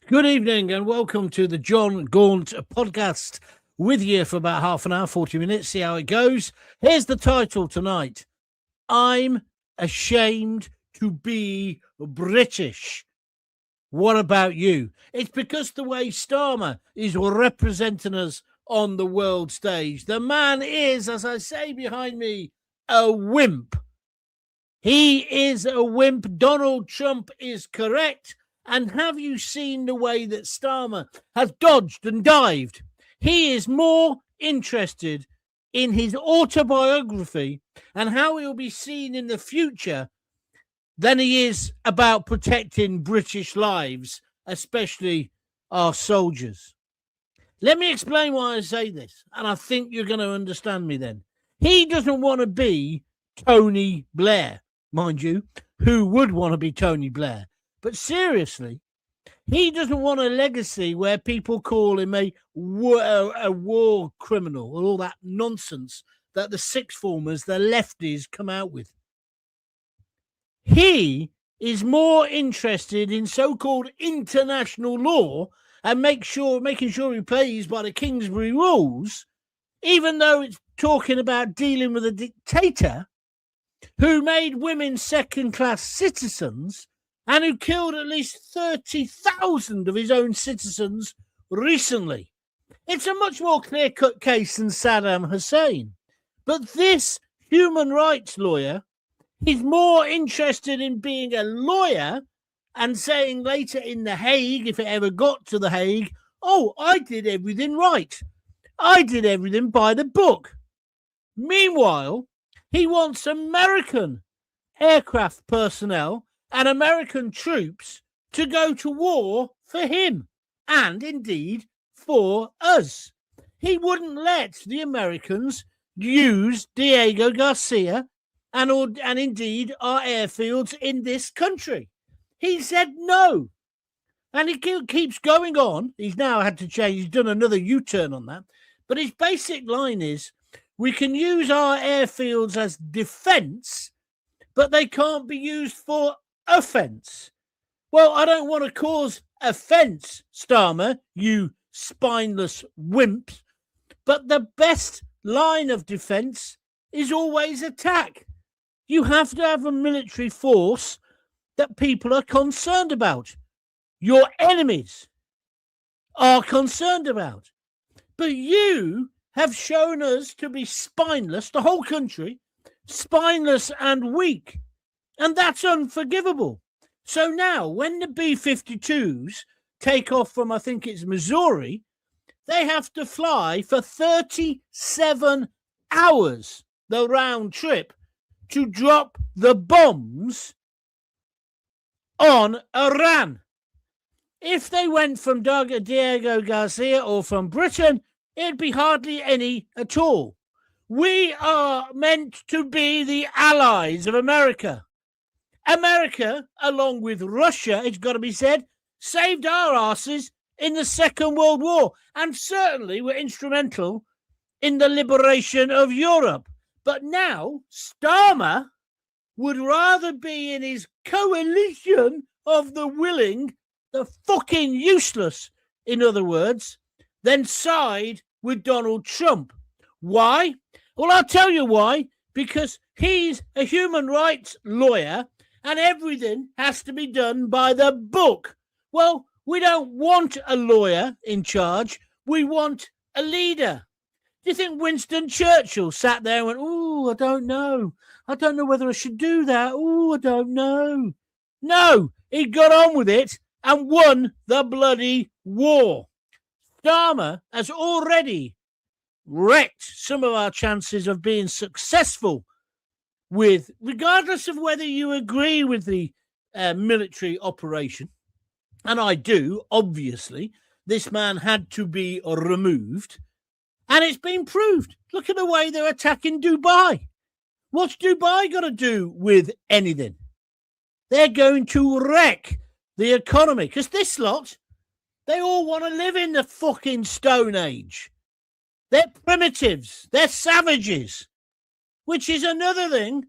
Good evening and welcome to the Gaunt podcast. With you for about half an hour, 40 minutes, see how it goes. Here's the title tonight. I'm ashamed to be British. What about you? It's because the way Starmer is representing us on the world stage. The man is, as I say behind me, a wimp. He is a wimp. Donald Trump is correct. And have you seen the way that Starmer has dodged and dived? He is more interested in his autobiography and how he'll be seen in the future than he is about protecting British lives, especially our soldiers. Let me explain why I say this, and I think you're going to understand me then. He doesn't want to be Tony Blair, mind you. Who would want to be Tony Blair? But seriously, he doesn't want a legacy where people call him a war criminal and all that nonsense that the sixth formers, the lefties, come out with. He is more interested in so-called international law and making sure he plays by the Kingsbury rules, even though it's talking about dealing with a dictator who made women second-class citizens and who killed at least 30,000 of his own citizens recently. It's a much more clear-cut case than Saddam Hussein. But this human rights lawyer is more interested in being a lawyer and saying later in The Hague, if it ever got to The Hague, oh, I did everything right. I did everything by the book. Meanwhile, he wants American aircraft personnel and American troops to go to war for him and indeed for us. He wouldn't let the Americans use Diego Garcia and indeed our airfields in this country. He said no. And he keeps going on. He's now had to change. He's done another U-turn on that. But his basic line is, we can use our airfields as defense, but they can't be used for offense. Well, I don't want to cause offense, Starmer, you spineless wimps, but the best line of defense is always attack. You have to have a military force that people are concerned about. Your enemies are concerned about. But you have shown us to be spineless, the whole country, spineless and weak. And that's unforgivable. So now, when the B-52s take off from, I think it's Missouri, they have to fly for 37 hours, the round trip, to drop the bombs on Iran. If they went from Diego Garcia or from Britain, it'd be hardly any at all. We are meant to be the allies of America. America, along with Russia, it's got to be said, saved our asses in the Second World War and certainly were instrumental in the liberation of Europe. But now, Starmer would rather be in his coalition of the willing, the fucking useless, in other words, than side with Donald Trump. Why? Well, I'll tell you why. Because he's a human rights lawyer and everything has to be done by the book. Well, we don't want a lawyer in charge. We want a leader. Do you think Winston Churchill sat there and went, oh, I don't know. I don't know whether I should do that. Oh, I don't know. No, he got on with it and won the bloody war. Starmer has already wrecked some of our chances of being successful with, regardless of whether you agree with the military operation, and I do, obviously, this man had to be removed, and it's been proved. Look at the way they're attacking Dubai. What's Dubai got to do with anything? They're going to wreck the economy, because this lot, they all want to live in the fucking Stone Age. They're primitives. They're savages. Which is another thing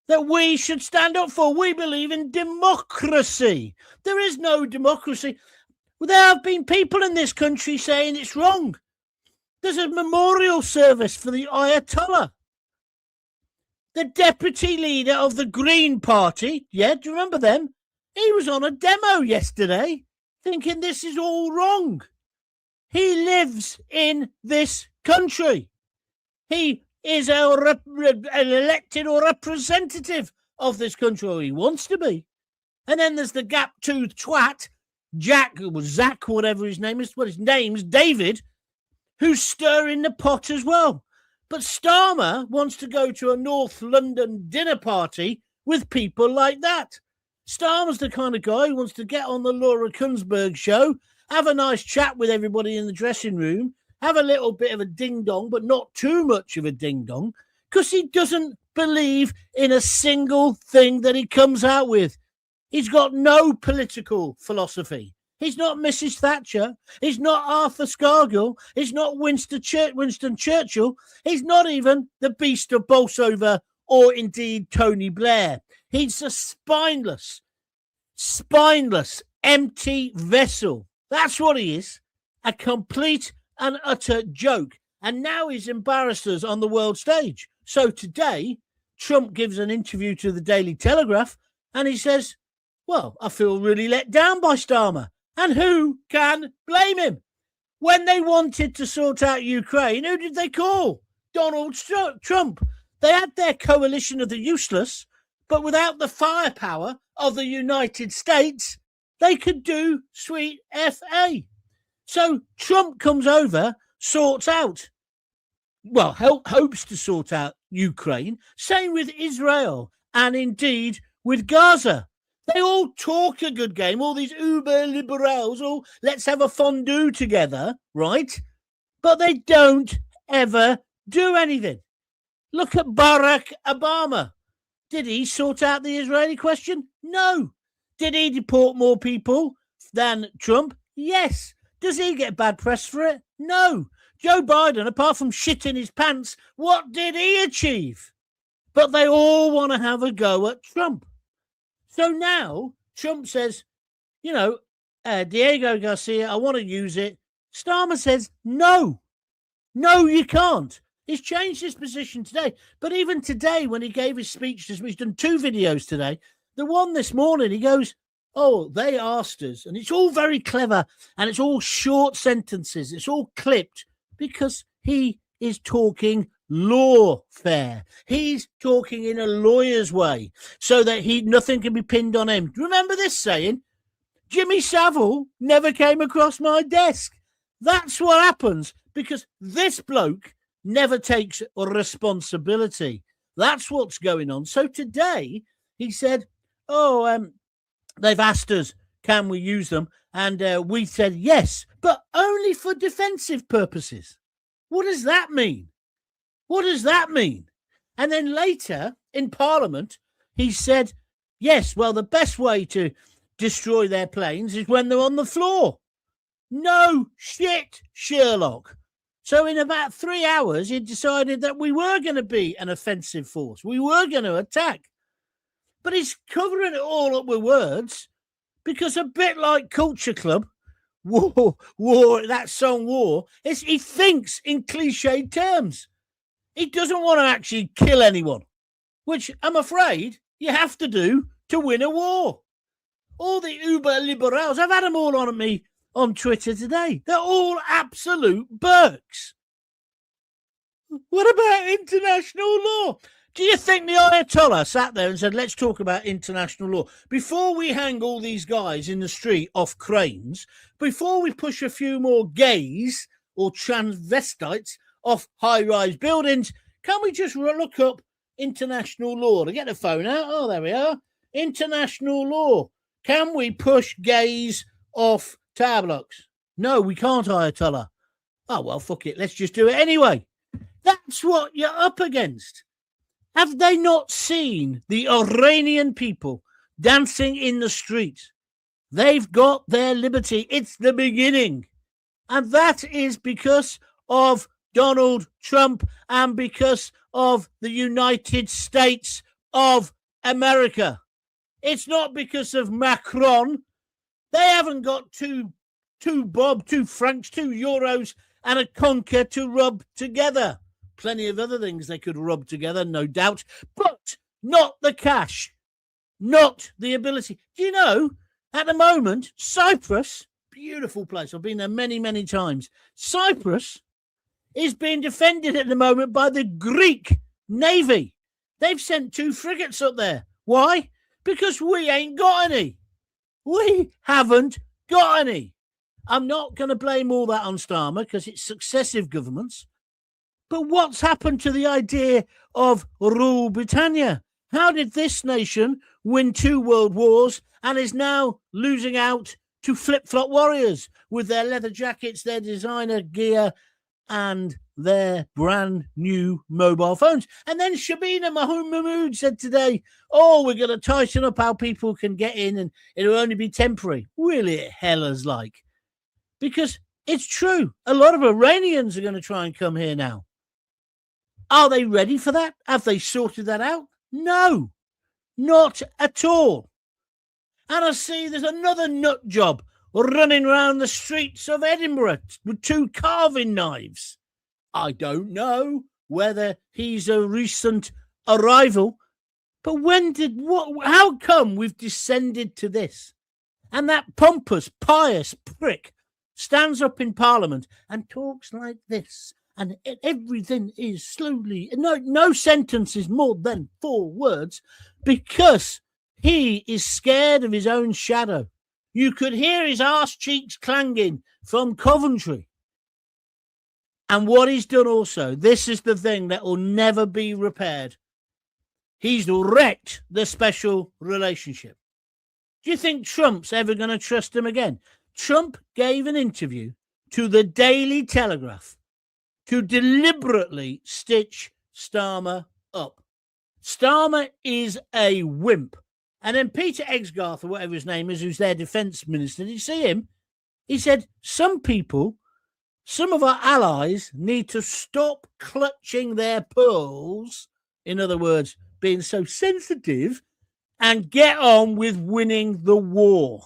that we should stand up for. We believe in democracy. There is no democracy. Well, there have been people in this country saying it's wrong. There's a memorial service for the Ayatollah. The deputy leader of the Green Party, yeah, do you remember them? He was on a demo yesterday thinking this is all wrong. He lives in this country. He is an elected or representative of this country, or he wants to be. And then there's the gap-toothed twat, Zach, whatever his name is, his name's David, who's stirring the pot as well. But Starmer wants to go to a North London dinner party with people like that. Starmer's the kind of guy who wants to get on the Laura Kunsberg show, have a nice chat with everybody in the dressing room, have a little bit of a ding-dong, but not too much of a ding-dong, because he doesn't believe in a single thing that he comes out with. He's got no political philosophy. He's not Mrs. Thatcher. He's not Arthur Scargill. He's not Winston Churchill. He's not even the beast of Bolsover or indeed Tony Blair. He's a spineless, empty vessel. That's what he is. A complete and utter joke. And now he's embarrassed us on the world stage. So today, Trump gives an interview to the Daily Telegraph and he says, well, I feel really let down by Starmer. And who can blame him? When they wanted to sort out Ukraine, who did they call? Donald Trump. They had their coalition of the useless, but without the firepower of the United States, they could do sweet FA. So Trump comes over, sorts out, well, hopes to sort out Ukraine. Same with Israel and indeed with Gaza. They all talk a good game, all these uber liberals, all let's have a fondue together, right? But they don't ever do anything. Look at Barack Obama. Did he sort out the Israeli question? No. Did he deport more people than Trump? Yes. Does he get bad press for it? No. Joe Biden, apart from shitting his pants, what did he achieve? But they all want to have a go at Trump. So now Trump says, Diego Garcia, I want to use it. Starmer says, no, you can't. He's changed his position today. But even today, when he gave his speech, he's done 2 videos today. The one this morning, he goes, oh, they asked us. And it's all very clever. And it's all short sentences. It's all clipped because he is talking lawfare. He's talking in a lawyer's way so that nothing can be pinned on him. Remember this saying? Jimmy Savile never came across my desk. That's what happens because this bloke never takes responsibility. That's what's going on. So today he said, they've asked us, can we use them? And we said yes, but only for defensive purposes. What does that mean? What does that mean? And then later in Parliament, he said, yes, well, the best way to destroy their planes is when they're on the floor. No shit, Sherlock. So in about 3 hours, he decided that we were going to be an offensive force. We were going to attack. But he's covering it all up with words because a bit like Culture Club, war, that song War, he thinks in cliched terms. He doesn't want to actually kill anyone, which I'm afraid you have to do to win a war. All the uber liberals, I've had them all on me on Twitter today. They're all absolute Burks. What about international law? Do you think the Ayatollah sat there and said, let's talk about international law? Before we hang all these guys in the street off cranes, before we push a few more gays or transvestites off high-rise buildings, can we just look up international law? To get the phone out. Oh, there we are. International law. Can we push gays off tower blocks? No, we can't, Ayatollah. Oh, well, fuck it. Let's just do it anyway. That's what you're up against. Have they not seen the Iranian people dancing in the streets? They've got their liberty. It's the beginning. And that is because of Donald Trump and because of the United States of America. It's not because of Macron. They haven't got 2 2 bob, 2 francs, 2 euros, and a conker to rub together. Plenty of other things they could rub together, no doubt, but not the cash, not the ability. Do you know, at the moment, Cyprus, beautiful place, I've been there many, many times, Cyprus is being defended at the moment by the Greek Navy. They've sent 2 frigates up there. Why? Because we ain't got any. We haven't got any. I'm not going to blame all that on Starmer because it's successive governments. But what's happened to the idea of Rule Britannia? How did this nation win 2 world wars and is now losing out to flip-flop warriors with their leather jackets, their designer gear, and their brand new mobile phones? And then Shabina Mahmood said today, we're going to tighten up how people can get in and it'll only be temporary. Really, hellers like. Because it's true. A lot of Iranians are going to try and come here now. Are they ready for that? Have they sorted that out? No, not at all. And I see there's another nut job running around the streets of Edinburgh with 2 carving knives. I don't know whether he's a recent arrival, but how come we've descended to this? And that pompous, pious prick stands up in Parliament and talks like this, and everything is slowly, no sentence is more than 4 words, because he is scared of his own shadow. You could hear his arse cheeks clanging from Coventry. And what he's done also, this is the thing that will never be repaired. He's wrecked the special relationship. Do you think Trump's ever going to trust him again? Trump gave an interview to the Daily Telegraph to deliberately stitch Starmer up. Starmer is a wimp. And then Peter Exgarth, or whatever his name is, who's their defence minister, did you see him? He said, some of our allies need to stop clutching their pearls, in other words, being so sensitive, and get on with winning the war.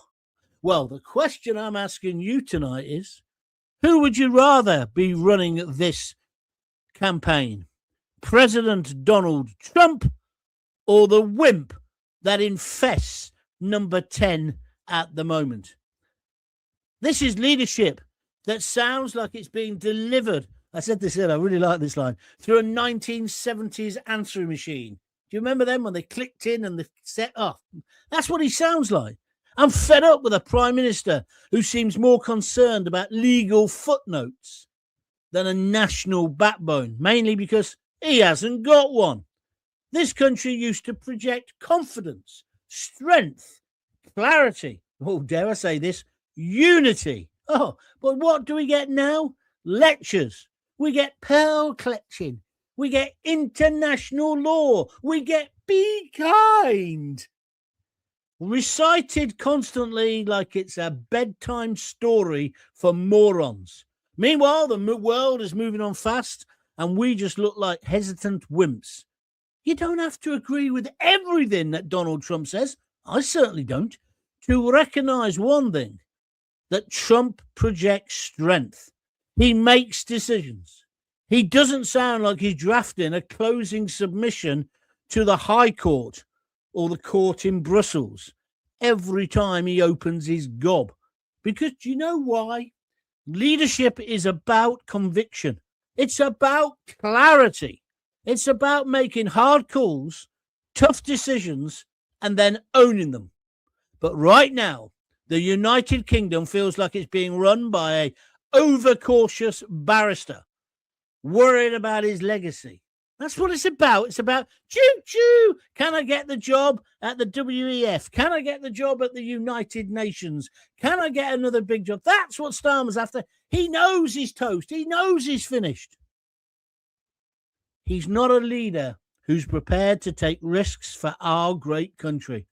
Well, the question I'm asking you tonight is, who would you rather be running this campaign? President Donald Trump or the wimp that infests number 10 at the moment? This is leadership that sounds like it's being delivered. I said this earlier, I really like this line, through a 1970s answering machine. Do you remember them when they clicked in and they set off? That's what he sounds like. I'm fed up with a prime minister who seems more concerned about legal footnotes than a national backbone, mainly because he hasn't got one. This country used to project confidence, strength, clarity, dare I say this, unity. But what do we get now? Lectures. We get pearl clutching. We get international law. We get be kind. Recited constantly like it's a bedtime story for morons. Meanwhile, the world is moving on fast and we just look like hesitant wimps. You don't have to agree with everything that Donald Trump says. I certainly don't. To recognize one thing, that Trump projects strength. He makes decisions. He doesn't sound like he's drafting a closing submission to the High Court or the court in Brussels every time he opens his gob. Because do you know why? Leadership is about conviction. It's about clarity. It's about making hard calls, tough decisions, and then owning them. But right now, the United Kingdom feels like it's being run by a overcautious barrister, worried about his legacy. That's what it's about. It's about, choo-choo, can I get the job at the WEF? Can I get the job at the United Nations? Can I get another big job? That's what Starmer's after. He knows he's toast. He knows he's finished. He's not a leader who's prepared to take risks for our great country,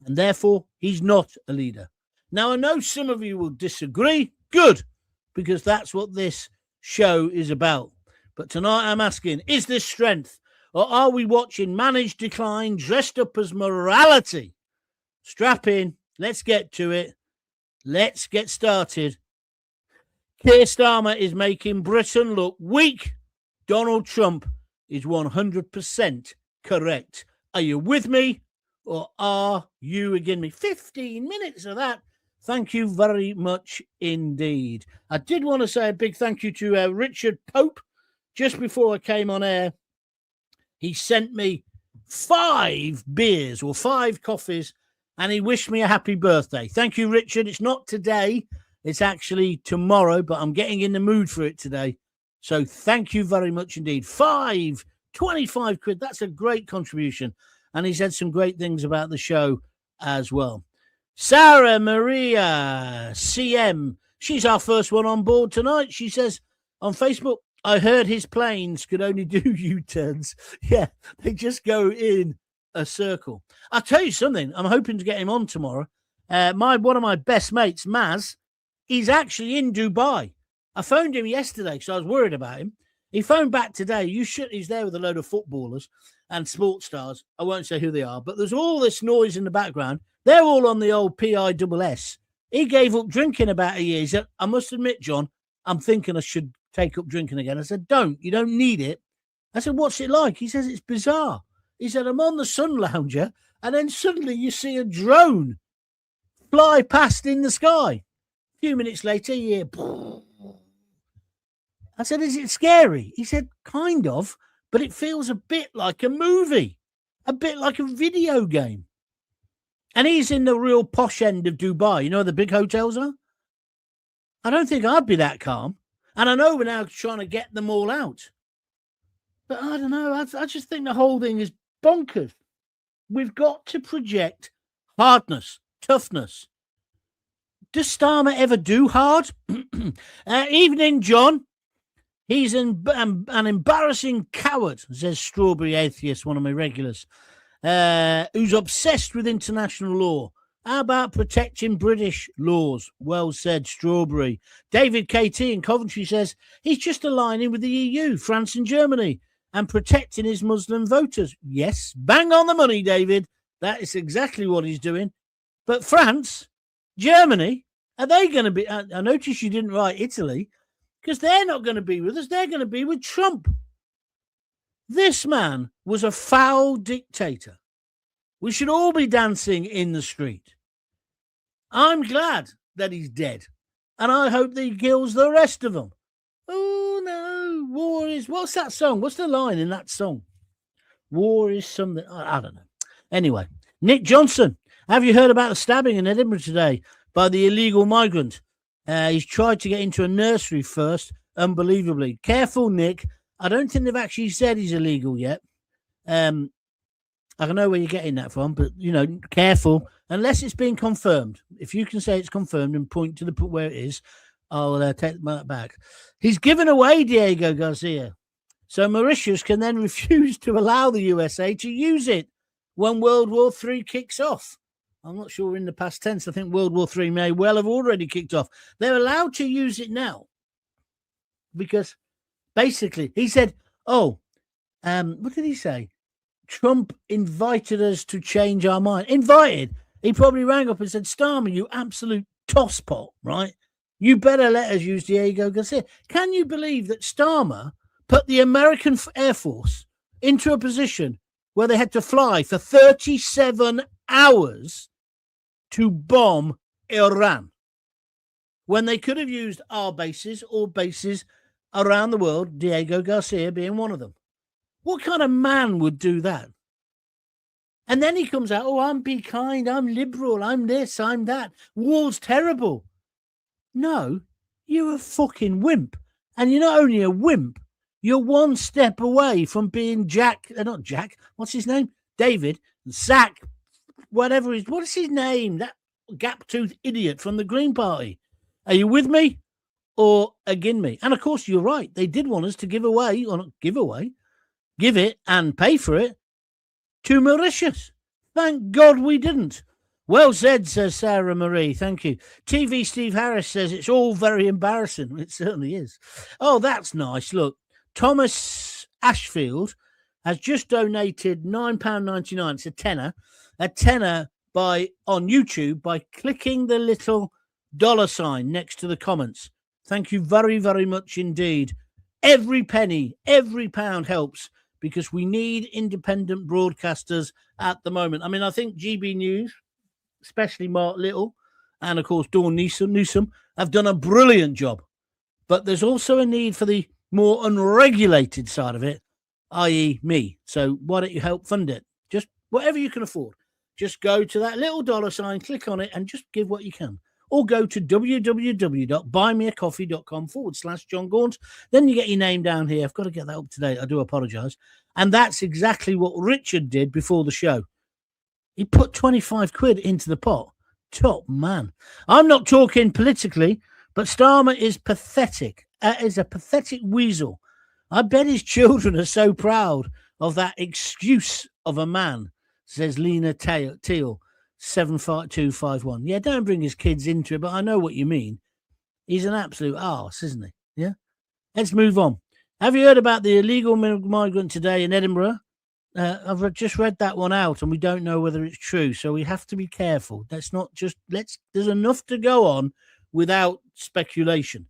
and therefore he's not a leader. Now, I know some of you will disagree. Good, because that's what this show is about. But tonight I'm asking, is this strength, or are we watching managed decline dressed up as morality? Strap in. Let's get to it. Let's get started Keir Starmer is making Britain look weak. Donald Trump is 100% correct. Are you with me or are you against me? 15 minutes of that. Thank you very much indeed. I did want to say a big thank you to Richard Pope. Just before I came on air, he sent me 5 beers or 5 coffees and he wished me a happy birthday. Thank you, Richard. It's not today. It's actually tomorrow, but I'm getting in the mood for it today. So thank you very much indeed. 25 quid. That's a great contribution. And he said some great things about the show as well. Sarah Maria CM. She's our first one on board tonight. She says on Facebook, I heard his planes could only do U-turns. Yeah, they just go in a circle. I'll tell you something. I'm hoping to get him on tomorrow. One of my best mates, Maz, he's actually in Dubai. I phoned him yesterday because I was worried about him. He phoned back today. He's there with a load of footballers and sports stars. I won't say who they are, but there's all this noise in the background. They're all on the old PISS. He gave up drinking about a year. He said, I must admit, John, I'm thinking I should take up drinking again. I said, don't. You don't need it. I said, what's it like? He says, it's bizarre. He said, I'm on the sun lounger, and then suddenly you see a drone fly past in the sky. A few minutes later, you hear... I said, is it scary? He said, kind of, but it feels a bit like a movie, a bit like a video game. And he's in the real posh end of Dubai. You know where the big hotels are? I don't think I'd be that calm. And I know we're now trying to get them all out. But I don't know. I just think the whole thing is bonkers. We've got to project hardness, toughness. Does Starmer ever do hard? Evening, John. He's an embarrassing coward, says Strawberry Atheist, one of my regulars, who's obsessed with international law. How about protecting British laws? Well said, Strawberry. David KT in Coventry says he's just aligning with the EU, France and Germany, and protecting his Muslim voters. Yes, bang on the money, David. That is exactly what he's doing. But France, Germany, are they going to be... I noticed you didn't write Italy, because they're not going to be with us. They're going to be with Trump. This man was a foul dictator. We should all be dancing in the street. I'm glad that he's dead. And I hope that he kills the rest of them. Oh, no. War is... What's that song? What's the line in that song? War is something... I don't know. Anyway, Nick Johnson. Have you heard about the stabbing in Edinburgh today by the illegal migrant? He's tried to get into a nursery first, unbelievably. Careful, Nick. I don't think they've actually said he's illegal yet. I don't know where you're getting that from, but, careful. Unless it's been confirmed. If you can say it's confirmed and point to the where it is, I'll take that back. He's given away Diego Garcia. So Mauritius can then refuse to allow the USA to use it when World War III kicks off. I'm not sure in the past tense. I think World War III may well have already kicked off. They're allowed to use it now because basically he said, what did he say? Trump invited us to change our mind. Invited. He probably rang up and said, Starmer, you absolute tosspot, right? You better let us use Diego Garcia. Can you believe that Starmer put the American Air Force into a position where they had to fly for 37 hours to bomb Iran when they could have used our bases or bases around the world, Diego Garcia being one of them? What kind of man would do that? And then he comes out, I'm be kind, I'm liberal, I'm this, I'm that. War's terrible. No, you're a fucking wimp. And you're not only a wimp, you're one step away from being not Jack, what's his name? David, Zach, whatever what is his name? That gap-toothed idiot from the Green Party. Are you with me or against me? And of course, you're right. They did want us to give it and pay for it to Mauritius. Thank God we didn't. Well said, says Sarah Marie. Thank you. TV Steve Harris says it's all very embarrassing. It certainly is. Oh, that's nice. Look, Thomas Ashfield has just donated £9.99. It's a tenner on YouTube by clicking the little $ sign next to the comments. Thank you very, very much indeed. Every penny, every pound helps because we need independent broadcasters at the moment. I mean, I think GB News, especially Mark Little, and of course Dawn Newsom have done a brilliant job. But there's also a need for the more unregulated side of it, i.e. me. So why don't you help fund it? Just whatever you can afford. Just go to that little dollar sign, click on it, and just give what you can. Or go to www.buymeacoffee.com/John Gaunt. Then you get your name down here. I've got to get that up to date. I do apologise. And that's exactly what Richard did before the show. He put 25 quid into the pot. Top man. I'm not talking politically, but Starmer is pathetic. Is a pathetic weasel. I bet his children are so proud of that excuse of a man, says Lena Teal, 75251. Yeah, don't bring his kids into it, but I know what you mean. He's an absolute arse, isn't he? Yeah? Let's move on. Have you heard about the illegal migrant today in Edinburgh? I've just read that one out, and we don't know whether it's true, so we have to be careful. That's not just... There's enough to go on without speculation.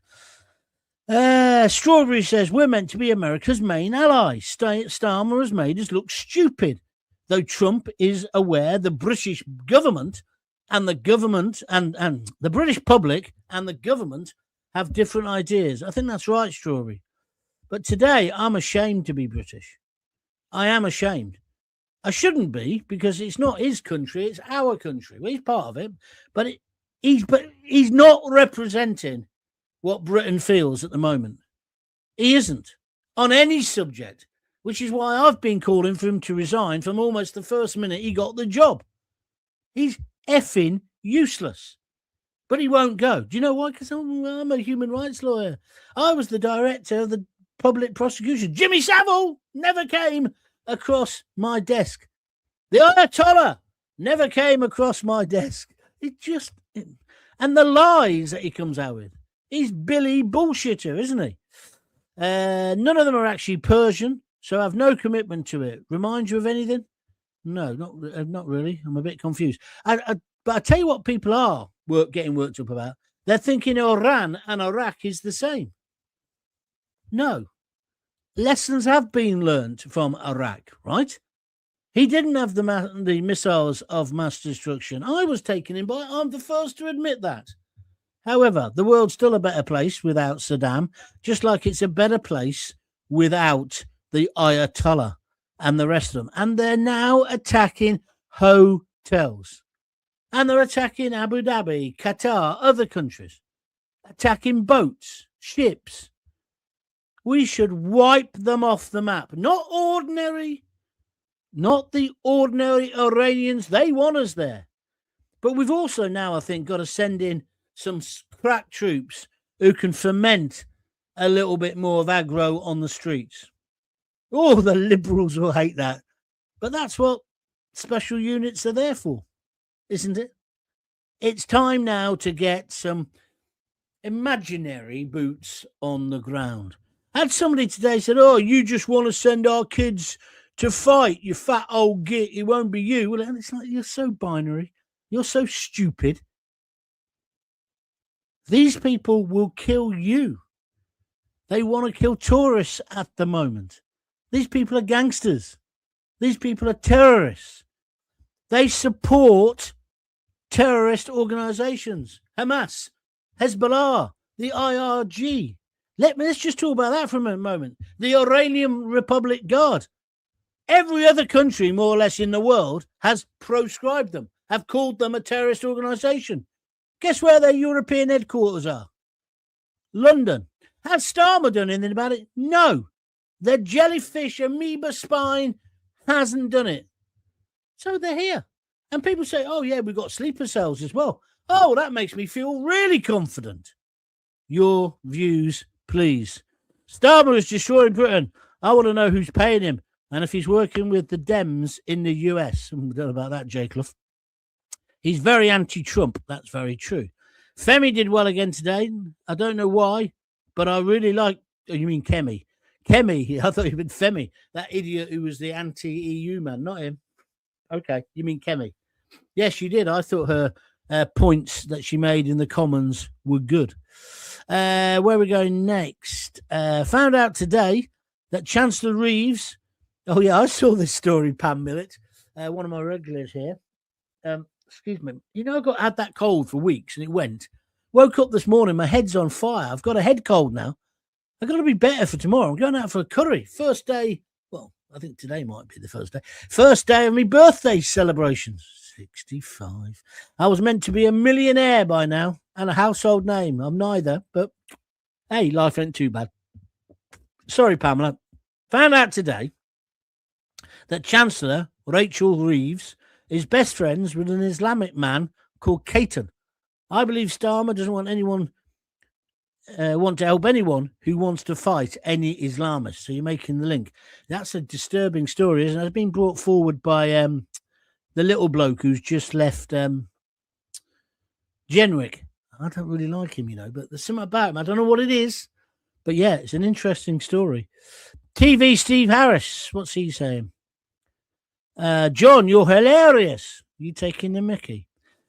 Strawberry says, we're meant to be America's main ally. Starmer has made us look stupid. Though Trump is aware the British government and the government and the British public and the government have different ideas. I think that's right, Strawberry. But today, I'm ashamed to be British. I am ashamed. I shouldn't be, because it's not his country, it's our country. Well, he's part of it, but he's not representing what Britain feels at the moment. He isn't on any subject, which is why I've been calling for him to resign from almost the first minute he got the job. He's effing useless. But he won't go. Do you know why? Because I'm a human rights lawyer. I was the director of the public prosecution. Jimmy Savile never came across my desk. The Ayatollah never came across my desk. And the lies that he comes out with. He's Billy Bullshitter, isn't he? None of them are actually Persian, so I have no commitment to it. Remind you of anything? No, not really. I'm a bit confused. But I tell you what people are getting worked up about. They're thinking Iran and Iraq is the same. No. Lessons have been learnt from Iraq, right? He didn't have the missiles of mass destruction. I was taken in by. I'm the first to admit that. However, the world's still a better place without Saddam, just like it's a better place without the Ayatollah and the rest of them. And they're now attacking hotels. And they're attacking Abu Dhabi, Qatar, other countries. Attacking boats, ships. We should wipe them off the map. Not the ordinary Iranians. They want us there. But we've also now, I think, got to send in some crack troops who can ferment a little bit more of aggro on the streets. Oh, the liberals will hate that. But that's what special units are there for, isn't it? It's time now to get some imaginary boots on the ground. I had somebody today said, oh, you just want to send our kids to fight, you fat old git. It won't be you. Well, it's like, you're so binary. You're so stupid. These people will kill you. They want to kill tourists at the moment. These people are gangsters. These people are terrorists. They support terrorist organizations. Hamas, Hezbollah, the IRG. Let's just talk about that for a moment. The Iranian Republic Guard. Every other country, more or less, in the world has proscribed them, have called them a terrorist organization. Guess where their European headquarters are? London. Has Starmer done anything about it? No. The jellyfish amoeba spine hasn't done it. So they're here. And people say, oh, yeah, we've got sleeper cells as well. Oh, that makes me feel really confident. Your views, please. Starmer is destroying Britain. I want to know who's paying him and if he's working with the Dems in the US. I don't know about that, Jay Clough. He's very anti-Trump. That's very true. Femi did well again today. I don't know why, but I really like... Oh, you mean Kemi? Kemi. I thought you meant Femi. That idiot who was the anti-EU man, not him. Okay, you mean Kemi. Yes, you did. I thought her points that she made in the Commons were good. Where are we going next? Found out today that Chancellor Reeves... Oh, yeah, I saw this story, Pam Millett, one of my regulars here. Excuse me. You know, I had that cold for weeks and it went. Woke up this morning, my head's on fire. I've got a head cold now. I've got to be better for tomorrow. I'm going out for a curry. First day... Well, I think today might be the first day. First day of my birthday celebrations. 65. I was meant to be a millionaire by now and a household name. I'm neither, but hey, life ain't too bad. Sorry, Pamela. Found out today that Chancellor Rachel Reeves is best friends with an Islamic man called Keir. I believe Starmer doesn't want anyone want to help anyone who wants to fight any Islamists. So you're making the link. That's a disturbing story, isn't it? It's been brought forward by the little bloke who's just left Genwick. I don't really like him, you know, but there's something about him. I don't know what it is, but yeah, it's an interesting story. TV Steve Harris, what's he saying? John, you're hilarious. You taking the mickey?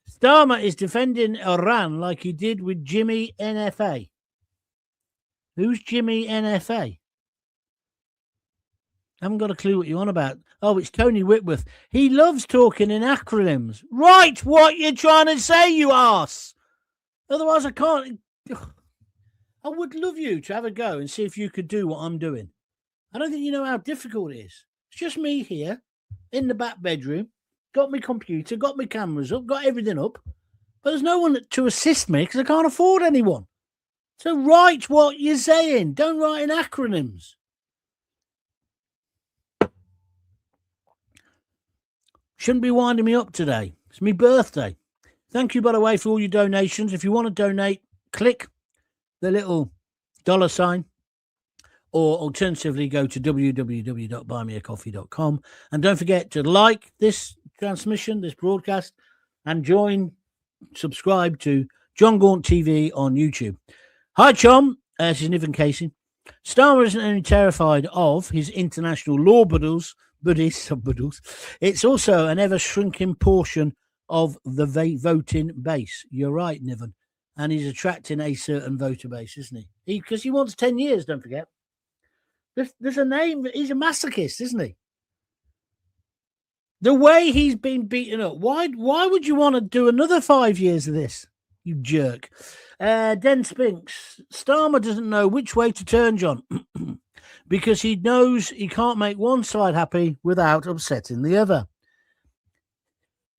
Starmer is defending Iran like he did with Jimmy NFA. Who's Jimmy NFA? I haven't got a clue what you're on about. Oh, it's Tony Whitworth. He loves talking in acronyms. Write what you're trying to say, you arse. Otherwise, I can't. I would love you to have a go and see if you could do what I'm doing. I don't think you know how difficult it is. It's just me here in the back bedroom. Got my computer, got my cameras up, got everything up. But there's no one to assist me because I can't afford anyone. So write what you're saying. Don't write in acronyms. Shouldn't be winding me up today. It's my birthday. Thank you, by the way, for all your donations. If you want to donate, click the little $sign, or alternatively go to www.buymeacoffee.com. And don't forget to like this transmission, this broadcast, and subscribe to John Gaunt TV on YouTube. Hi, Chom. This is Niven Casey. Starmer isn't only terrified of his international law buddies, it's also an ever-shrinking portion of the voting base. You're right, Niven. And he's attracting a certain voter base, isn't he? Because he wants 10 years, don't forget. There's a name. He's a masochist, isn't he? The way he's been beaten up, why would you want to do another 5 years of this, you jerk? Den Spinks, Starmer doesn't know which way to turn, John, because he knows he can't make one side happy without upsetting the other.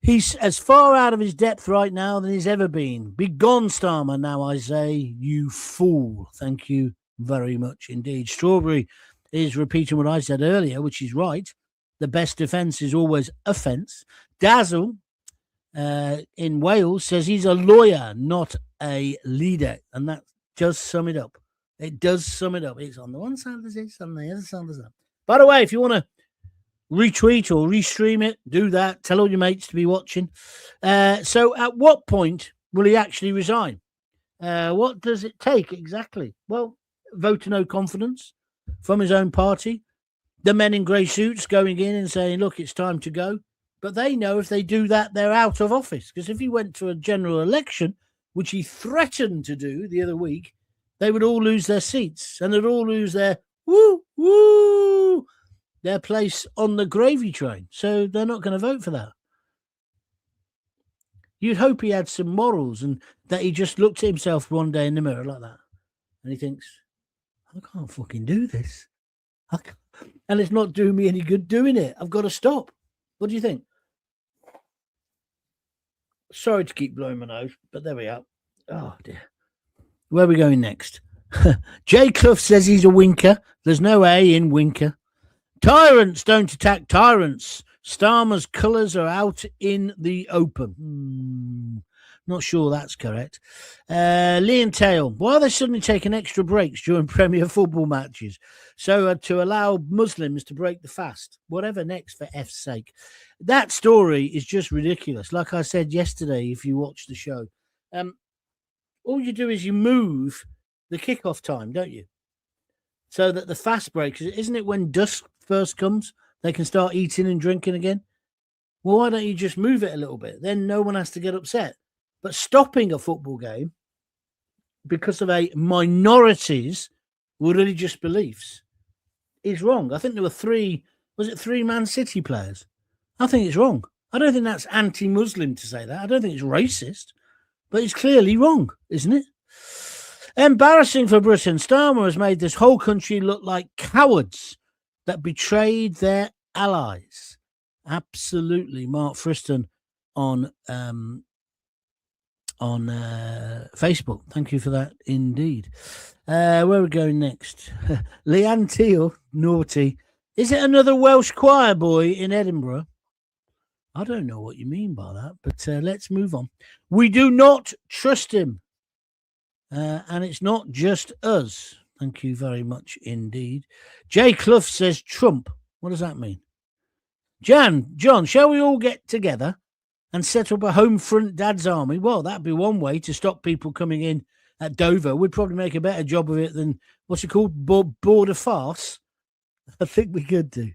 He's as far out of his depth right now than he's ever been. Be gone, Starmer, now I say, you fool. Thank you very much indeed. Strawberry is repeating what I said earlier, which is right. The best defence is always offence. Dazzle in Wales says he's a lawyer, not a leader. And that does sum it up. It does sum it up. It's on the one side of this, on the other side of this. By the way, if you want to retweet or restream it, do that. Tell all your mates to be watching. So at what point will he actually resign? What does it take exactly? Well, vote of no confidence from his own party. The men in grey suits going in and saying, look, it's time to go. But they know if they do that, they're out of office. Because if he went to a general election, which he threatened to do the other week, they would all lose their seats and they'd all lose their their place on the gravy train. So they're not going to vote for that. You'd hope he had some morals and that he just looked at himself one day in the mirror like that. And he thinks, I can't fucking do this. And it's not doing me any good doing it. I've got to stop. What do you think? Sorry to keep blowing my nose, but there we are. Oh, dear. Where are we going next? Jay Clough says he's a winker. There's no A in winker. Tyrants don't attack tyrants. Starmer's colours are out in the open. Not sure that's correct. Liam Tail. Why are they suddenly taking extra breaks during Premier football matches? So to allow Muslims to break the fast. Whatever next, for F's sake. That story is just ridiculous. Like I said yesterday, if you watch the show, all you do is you move the kickoff time, don't you? So that the fast breaks, isn't it when dusk first comes, they can start eating and drinking again? Well, why don't you just move it a little bit? Then no one has to get upset. But stopping a football game because of a minority's religious beliefs is wrong. I think there were three Man City players? I think it's wrong. I don't think that's anti-Muslim to say that. I don't think it's racist, but it's clearly wrong, isn't it? Embarrassing for Britain. Starmer has made this whole country look like cowards that betrayed their allies. Absolutely. Mark Friston on Facebook. Thank you for that indeed. Where are we going next? Leanne Teal, naughty. Is it another Welsh choir boy in Edinburgh? I don't know what you mean by that, but let's move on. We do not trust him. And it's not just us. Thank you very much indeed. Jay Clough says Trump. What does that mean? John, shall we all get together and set up a home front dad's army? Well, that'd be one way to stop people coming in at Dover. We'd probably make a better job of it than, what's it called, border farce. I think we could do.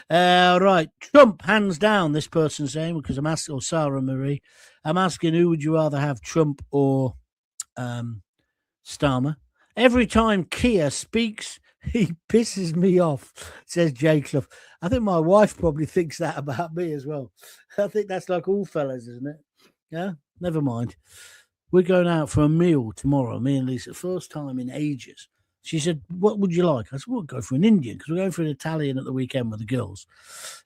Right. Trump, hands down, this person's saying, because I'm asking, or Sarah Marie, I'm asking, who would you rather have, Trump or Starmer? Every time Keir speaks, he pisses me off, says Jay Clough. I think my wife probably thinks that about me as well. I think that's like all fellas, isn't it? Yeah, never mind. We're going out for a meal tomorrow, me and Lisa, first time in ages. She said, what would you like? I said, we'll go for an Indian, because we're going for an Italian at the weekend with the girls.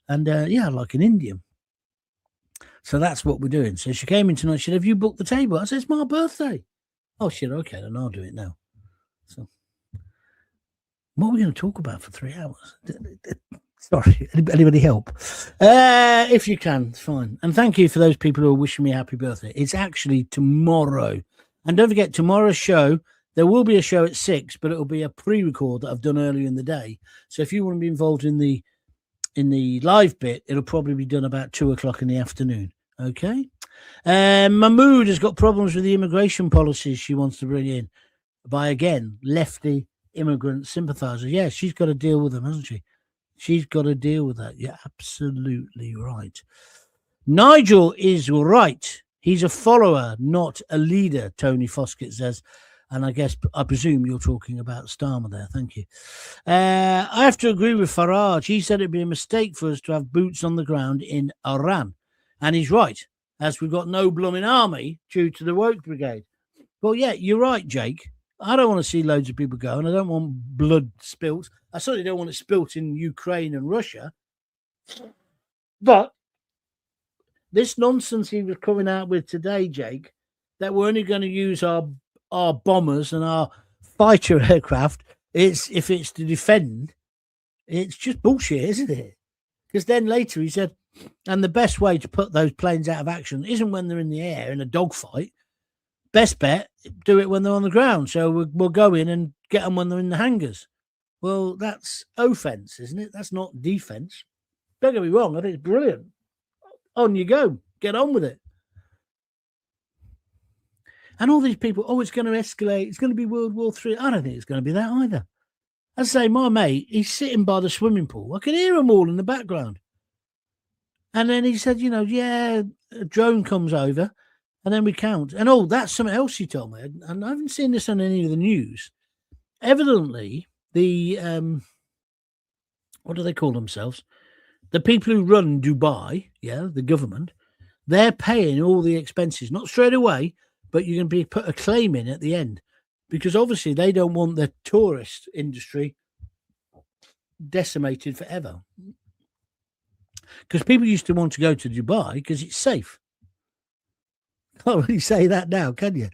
And yeah, I like an Indian. So that's what we're doing. So she came in tonight. She said, have you booked the table? I said, it's my birthday. Oh, shit, okay, then I'll do it now. So what are we going to talk about for 3 hours? Sorry, anybody help? If you can, it's fine. And thank you for those people who are wishing me a happy birthday. It's actually tomorrow. And don't forget, tomorrow's show, there will be a show at 6, but it'll be a pre-record that I've done earlier in the day. So if you want to be involved in the live bit, it'll probably be done about 2:00 in the afternoon. Okay? Mahmood has got problems with the immigration policies she wants to bring in by, again, lefty immigrant sympathizers. Yeah, she's got to deal with them, hasn't she? She's got to deal with that. You're absolutely right. Nigel is right. He's a follower, not a leader, Tony Foskett says. And I presume you're talking about Starmer there. Thank you. I have to agree with Farage. He said it'd be a mistake for us to have boots on the ground in Iran. And he's right, as we've got no blooming army due to the woke brigade. Well, yeah, you're right, Jake. I don't want to see loads of people go, and I don't want blood spilt. I certainly don't want it spilt in Ukraine and Russia. But this nonsense he was coming out with today, Jake, that we're only going to use our bombers and our fighter aircraft, if it's to defend, it's just bullshit, isn't it? Because then later he said, and the best way to put those planes out of action isn't when they're in the air in a dogfight. Best bet, do it when they're on the ground. So we'll go in and get them when they're in the hangars. Well, that's offense, isn't it? That's not defense. Don't get me wrong. I think it's brilliant. On you go. Get on with it. And all these people, it's going to escalate. It's going to be World War III. I don't think it's going to be that either. As I say, my mate, he's sitting by the swimming pool. I can hear them all in the background. And then he said, a drone comes over and then we count. And, that's something else he told me. And I haven't seen this on any of the news. Evidently, the, what do they call themselves? The people who run Dubai, the government, they're paying all the expenses, not straight away, but you can put a claim in at the end, because obviously they don't want the tourist industry decimated forever. Because people used to want to go to Dubai because it's safe. Can't really say that now, can you?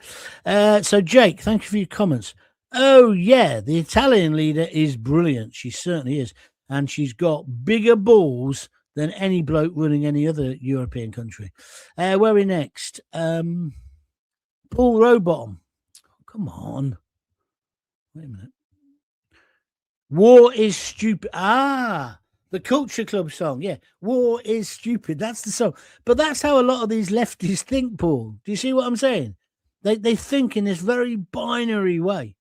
So, Jake, thank you for your comments. Oh, yeah, the Italian leader is brilliant. She certainly is. And she's got bigger balls than any bloke running any other European country. Where are we next? Paul Rowbottom. Oh, come on. Wait a minute. War is stupid. The Culture Club song. Yeah. War is stupid. That's the song. But that's how a lot of these lefties think, Paul. Do you see what I'm saying? They think in this very binary way.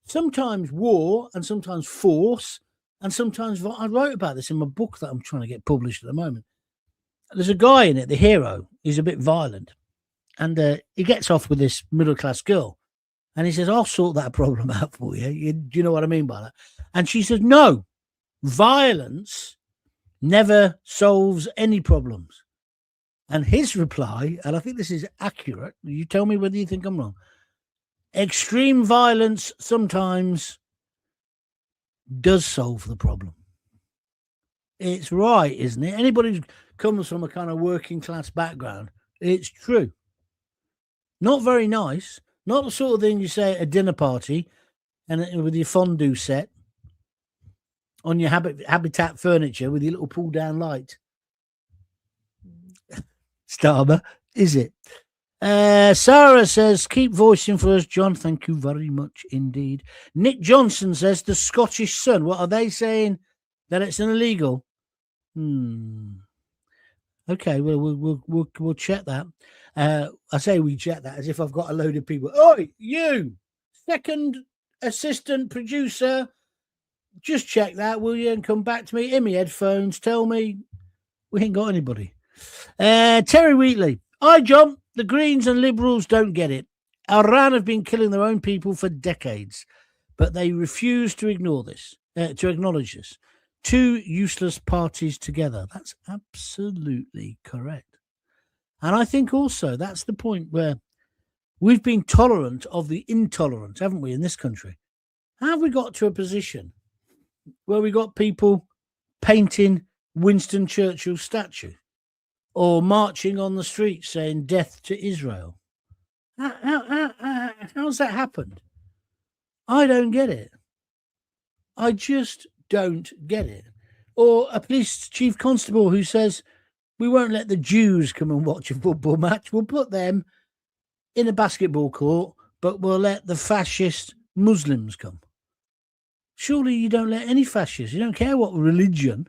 Sometimes war and sometimes force and sometimes I wrote about this in my book that I'm trying to get published at the moment. There's a guy in it, the hero. He's a bit violent. And he gets off with this middle-class girl. And he says, I'll sort that problem out for you. Do you know what I mean by that? And she says, no, violence never solves any problems. And his reply, and I think this is accurate, you tell me whether you think I'm wrong, extreme violence sometimes does solve the problem. It's right, isn't it? Anybody who comes from a kind of working class background, it's true. Not very nice. Not the sort of thing you say at a dinner party and with your fondue set on your Habitat furniture with your little pull-down light. Starmer, is it? Sarah says, keep voicing for us, John. Thank you very much indeed. Nick Johnson says, the Scottish Sun. What are they saying? That it's an illegal? Okay, we'll check that. I say we check that as if I've got a load of people. Oi, you, second assistant producer, just check that, will you? And come back to me in my headphones. Tell me we ain't got anybody. Terry Wheatley. Hi, John. The Greens and Liberals don't get it. Iran have been killing their own people for decades, but they refuse to ignore this, to acknowledge this. Two useless parties together. That's absolutely correct. And I think also that's the point where we've been tolerant of the intolerant, haven't we, in this country? How have we got to a position where we got people painting Winston Churchill's statue or marching on the street saying death to Israel? How's that happened? I don't get it. I just don't get it. Or a police chief constable who says, we won't let the Jews come and watch a football match. We'll put them in a basketball court, but we'll let the fascist Muslims come. Surely you don't let any fascists. You don't care what religion.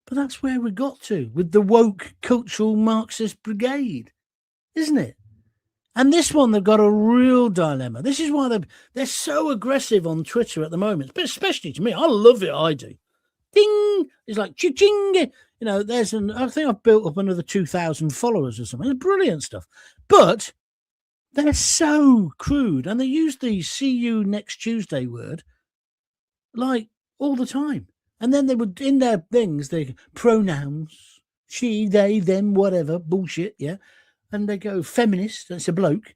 But that's where we got to with the woke cultural Marxist brigade, isn't it? And this one, they've got a real dilemma. This is why they're so aggressive on Twitter at the moment, but especially to me. I love it. I do. Ding! It's like ching. You know, I think I've built up another 2,000 followers or something. It's brilliant stuff. But they're so crude. And they use the see you next Tuesday word like all the time. And then they would, in their things, they pronouns, she, they, them, whatever, bullshit, yeah. And they go feminist, that's a bloke.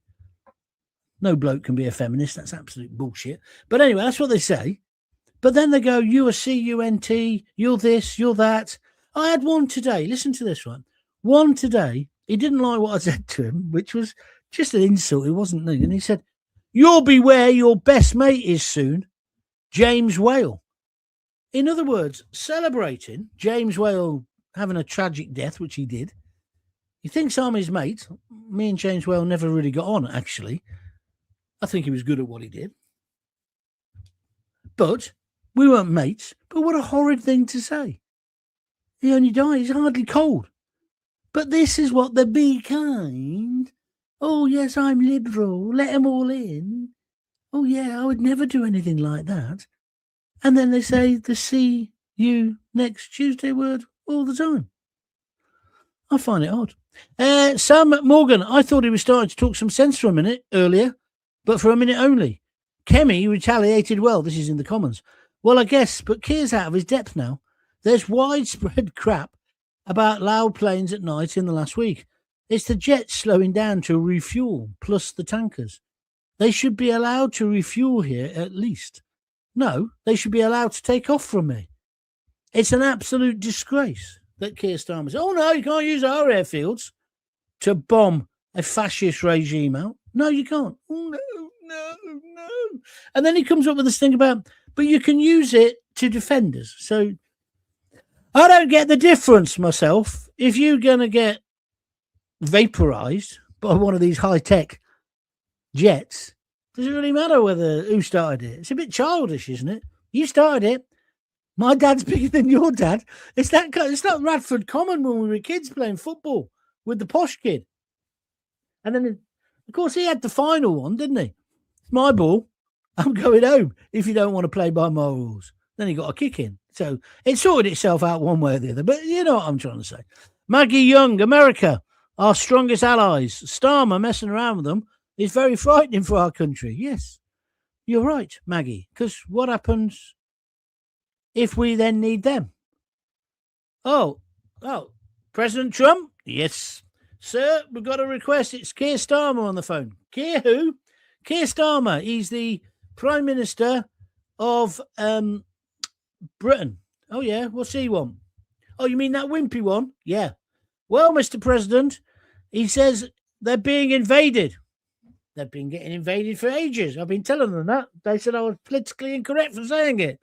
No bloke can be a feminist, that's absolute bullshit. But anyway, that's what they say. But then they go, you a C-U-N-T, you're this, you're that. I had one today, listen to this one. One today, he didn't like what I said to him, which was just an insult, it wasn't me. And he said, you'll be where your best mate is soon, James Whale. In other words, celebrating James Whale having a tragic death, which he did. He thinks I'm his mate. Me and James Whale never really got on, actually. I think he was good at what he did. But we weren't mates. But what a horrid thing to say. He only died. He's hardly cold. But this is what the be kind. Oh, yes, I'm liberal. Let them all in. Oh, yeah, I would never do anything like that. And then they say the see you next Tuesday word all the time. I find it odd. Sam Morgan, I thought he was starting to talk some sense for a minute earlier, but for a minute only. Kemi retaliated well. This is in the comments. Well, I guess, but Keir's out of his depth now. There's widespread crap about loud planes at night in the last week. It's the jets slowing down to refuel, plus the tankers. They should be allowed to refuel here at least. No, they should be allowed to take off from me. It's an absolute disgrace that Keir Starmer said, oh, no, you can't use our airfields to bomb a fascist regime out. No, you can't. Oh, no. And then he comes up with this thing about, but you can use it to defend us. So I don't get the difference myself. If you're going to get vaporized by one of these high-tech jets, does it really matter who started it? It's a bit childish, isn't it? You started it. My dad's bigger than your dad. It's not Radford Common when we were kids playing football with the posh kid. And then, of course, he had the final one, didn't he? It's my ball. I'm going home if you don't want to play by my rules. Then he got a kick in. So it sorted itself out one way or the other. But you know what I'm trying to say. Maggie Young, America. our strongest allies. Starmer messing around with them is very frightening for our country. Yes, you're right, Maggie, because what happens if we then need them? Oh, President Trump? Yes. Sir, we've got a request. It's Keir Starmer on the phone. Keir who? Keir Starmer. He's the Prime Minister of Britain. Oh, yeah. What's he want? Oh, you mean that wimpy one? Yeah. Well, Mr. President, he says they're being invaded. They've been getting invaded for ages. I've been telling them that. They said I was politically incorrect for saying it.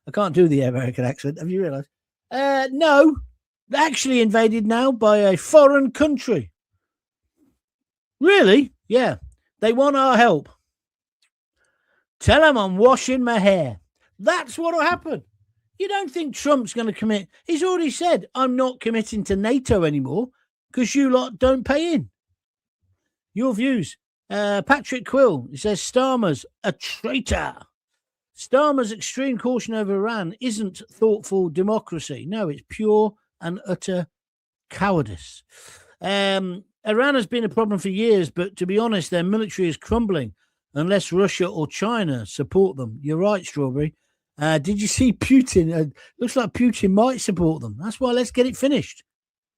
I can't do the American accent. Have you realised? No. They're actually invaded now by a foreign country. Really? Yeah. They want our help. Tell them I'm washing my hair. That's what will happen. You don't think Trump's going to commit? He's already said, I'm not committing to NATO anymore because you lot don't pay in. Your views. Patrick Quill, he says, Starmer's a traitor. Starmer's extreme caution over Iran isn't thoughtful democracy. No, it's pure and utter cowardice. Iran has been a problem for years, but to be honest, their military is crumbling unless Russia or China support them. You're right, Strawberry. Did you see Putin? Looks like Putin might support them. That's why let's get it finished.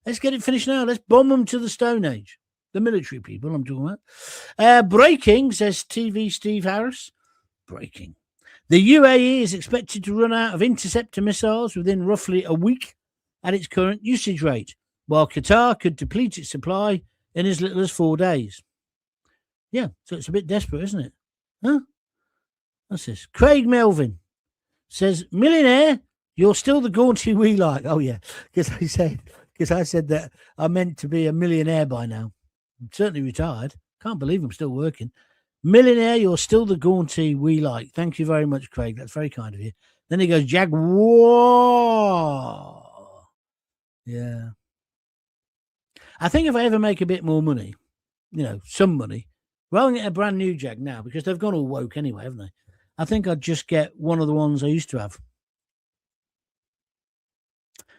Let's get it finished now. Let's bomb them to the Stone Age. The military people I'm talking about. Breaking, says TV Steve Harris. Breaking. The UAE is expected to run out of interceptor missiles within roughly a week at its current usage rate, while Qatar could deplete its supply in as little as 4 days. Yeah, so it's a bit desperate, isn't it? Huh? What's this? Craig Melvin says, millionaire, you're still the Gaunty we like. Oh, yeah, because I said that I meant to be a millionaire by now. I'm certainly retired. Can't believe I'm still working. Millionaire, you're still the Gaunty we like. Thank you very much, Craig. That's very kind of you. Then he goes, Jaguar. Yeah. I think if I ever make a bit more money, some money, rather than get a brand new Jag now, because they've gone all woke anyway, haven't they? I think I'd just get one of the ones I used to have.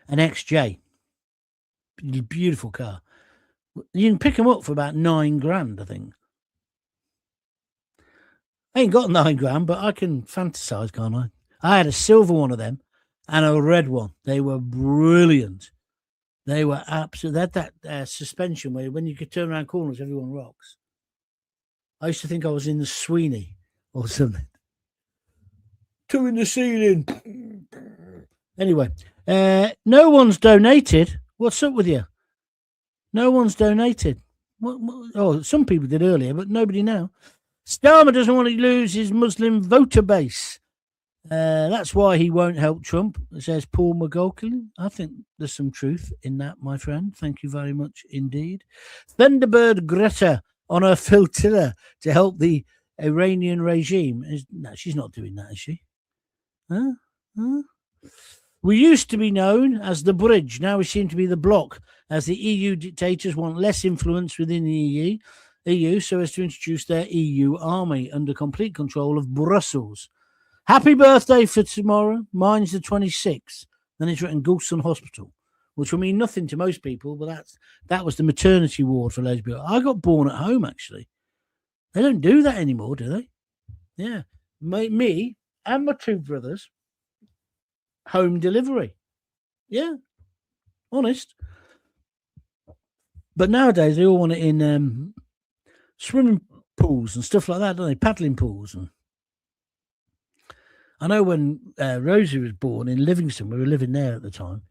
An XJ. Beautiful car. You can pick them up for about $9,000, I think. I ain't got $9,000, but I can fantasize, can't I? I had a silver one of them and a red one. They were brilliant. They were absolute. They had that suspension where when you could turn around corners, everyone rocks. I used to think I was in the Sweeney or something. Two in the ceiling. Anyway, no one's donated. What's up with you? No one's donated. Oh, some people did earlier, but nobody now. Starmer doesn't want to lose his Muslim voter base. That's why he won't help Trump, says Paul McGolkin. I think there's some truth in that, my friend. Thank you very much indeed. Thunderbird Greta on her flotilla to help the Iranian regime. No, she's not doing that, is she? Huh? We used to be known as the bridge. Now we seem to be the block, as the EU dictators want less influence within the EU so as to introduce their EU army under complete control of Brussels. Happy birthday for tomorrow. Mine's the 26th. Then it's written Goulston Hospital, which will mean nothing to most people, but that was the maternity ward for lesbians. I got born at home, actually. They don't do that anymore, do they? Yeah. Me and my two brothers, home delivery. Yeah. Honest. But nowadays, they all want it in swimming pools and stuff like that, don't they? Paddling pools. And I know when Rosie was born in Livingston, we were living there at the time,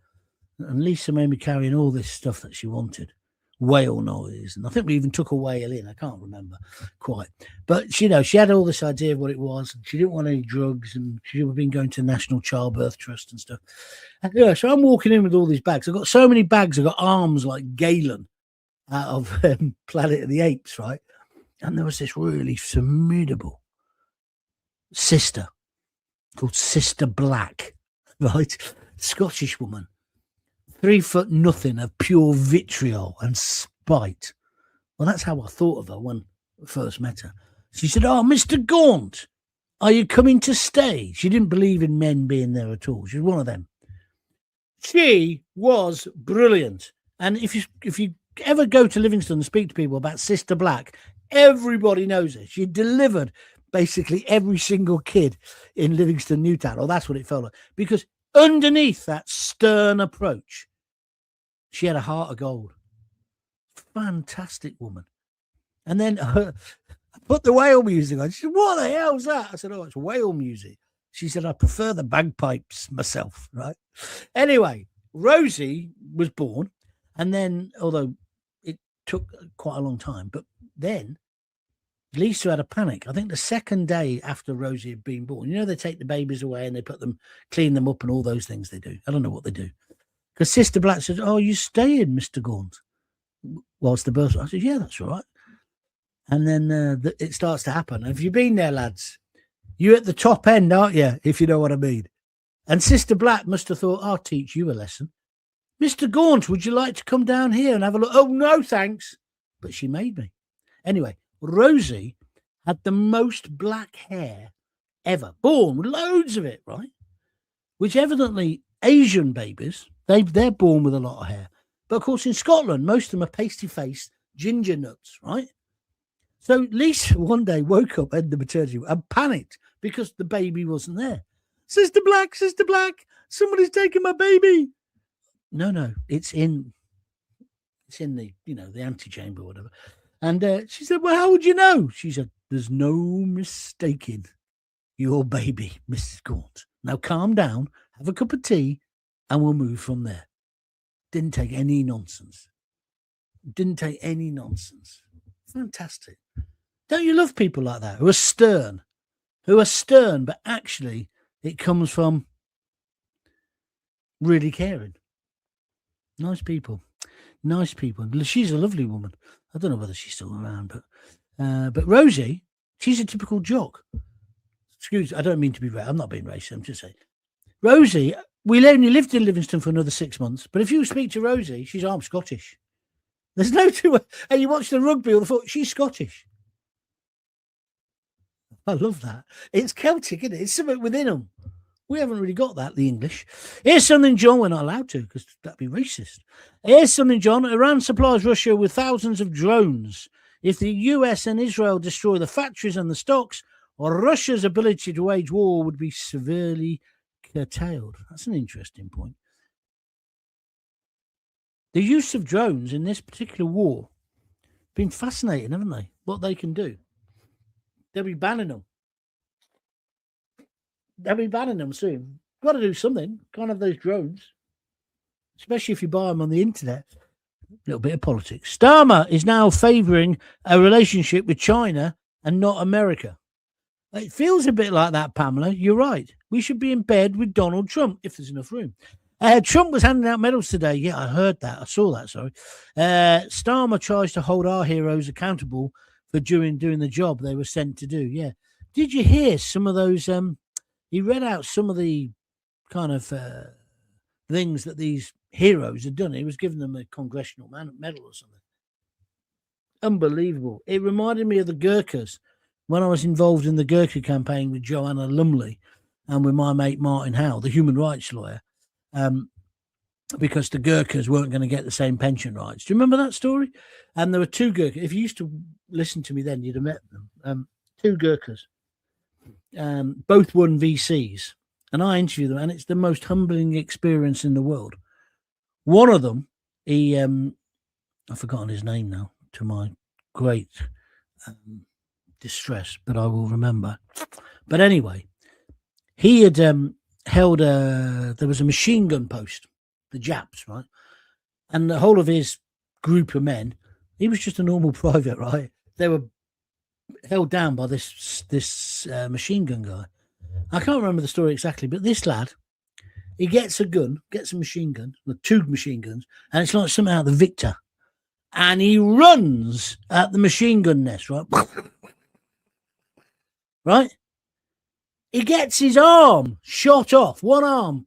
and Lisa made me carrying all this stuff that she wanted. Whale noise. And I think we even took a whale in. I can't remember quite. But, she had all this idea of what it was. And she didn't want any drugs. And she had been going to the National Childbirth Trust and stuff. And, so I'm walking in with all these bags. I've got so many bags. I've got arms like Galen out of Planet of the Apes, right? And there was this really formidable sister called Sister Black, right? Scottish woman. 3 foot nothing of pure vitriol and spite. Well, that's how I thought of her when I first met her. She said, "Oh, Mr. Gaunt, are you coming to stay?" She didn't believe in men being there at all. She was one of them. She was brilliant. And if you ever go to Livingston and speak to people about Sister Black, everybody knows her. She delivered basically every single kid in Livingston Newtown, or that's what it felt like. Because underneath that stern approach, she had a heart of gold. Fantastic woman. And then I put the whale music on. She said, what the hell's that? I said, oh, it's whale music. She said, I prefer the bagpipes myself, right? Anyway, Rosie was born. And then, although it took quite a long time, but then Lisa had a panic. I think the second day after Rosie had been born, you know, they take the babies away and they clean them up and all those things they do. I don't know what they do. Because Sister Black said, oh, you staying, Mr. Gaunt, whilst the birth. I said, yeah, that's all right. And then it starts to happen. Have you been there, lads? You're at the top end, aren't you, if you know what I mean? And Sister Black must have thought, I'll teach you a lesson. Mr. Gaunt, would you like to come down here and have a look? Oh, no, thanks. But she made me. Anyway, Rosie had the most black hair ever. Born with loads of it, right? Which evidently Asian babies, they're born with a lot of hair. But, of course, in Scotland, most of them are pasty-faced ginger nuts, right? So Lisa one day woke up in the maternity room and panicked because the baby wasn't there. Sister Black, somebody's taking my baby. No, it's in the, the antechamber or whatever. And she said, well, how would you know? She said, there's no mistaking your baby, Mrs. Gaunt. Now calm down, have a cup of tea, and we'll move from there. Didn't take any nonsense. Fantastic. Don't you love people like that who are stern, but actually it comes from really caring. Nice people. She's a lovely woman. I don't know whether she's still around, but Rosie, she's a typical jock. Excuse, I don't mean to be racist. I'm not being racist. I'm just saying. Rosie, we only lived in Livingston for another 6 months, but if you speak to Rosie, she's I'm Scottish. There's no two. And you watch the rugby or the foot, she's Scottish. I love that. It's Celtic, isn't it? It's something within them. We haven't really got that, the English. Here's something, John, we're not allowed to because that'd be racist. Here's something, John. Iran supplies Russia with thousands of drones. If the US and Israel destroy the factories and the stocks, or Russia's ability to wage war would be severely curtailed. That's an interesting point. The use of drones in this particular war been fascinating, haven't they? What they can do. They'll be banning them soon. Got to do something. Can't have those drones, especially if you buy them on the internet. A little bit of politics. Starmer is now favouring a relationship with China and not America. It feels a bit like that, Pamela. You're right. We should be in bed with Donald Trump if there's enough room. Trump was handing out medals today. Yeah, I heard that. I saw that, sorry. Starmer tries to hold our heroes accountable for doing the job they were sent to do. Yeah. Did you hear some of those? He read out some of the kind of things that these heroes had done. He was giving them a congressional medal or something. Unbelievable. It reminded me of the Gurkhas when I was involved in the Gurkha campaign with Joanna Lumley and with my mate Martin Howe, the human rights lawyer, because the Gurkhas weren't going to get the same pension rights. Do you remember that story? And there were two Gurkhas. If you used to listen to me then, you'd have met them. Two Gurkhas. Both won VCs. And I interviewed them, and it's the most humbling experience in the world. One of them, I've forgotten his name now, to my great distress, but I will remember. But anyway, he had held there was a machine gun post, the Japs, right? And the whole of his group of men, he was just a normal private, right? They were held down by this machine gun guy. I can't remember the story exactly, but this lad, he gets a machine gun, the two machine guns, and it's like something out of the Victor. And he runs at the machine gun nest, right? Right? He gets his arm shot off, one arm,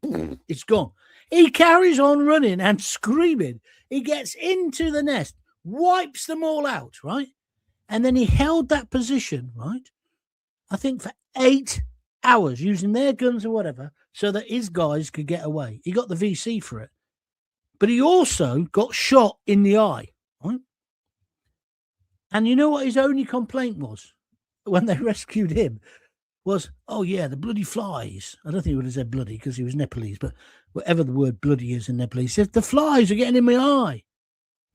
it's gone. He carries on running and screaming. He gets into the nest, wipes them all out, right? And then he held that position, right? I think for 8 hours using their guns or whatever so that his guys could get away. He got the VC for it. But he also got shot in the eye, And you know what his only complaint was when they rescued him? Was, oh yeah, the bloody flies. I don't think he would have said bloody because he was Nepalese, but whatever the word bloody is in Nepalese, said the flies are getting in my eye.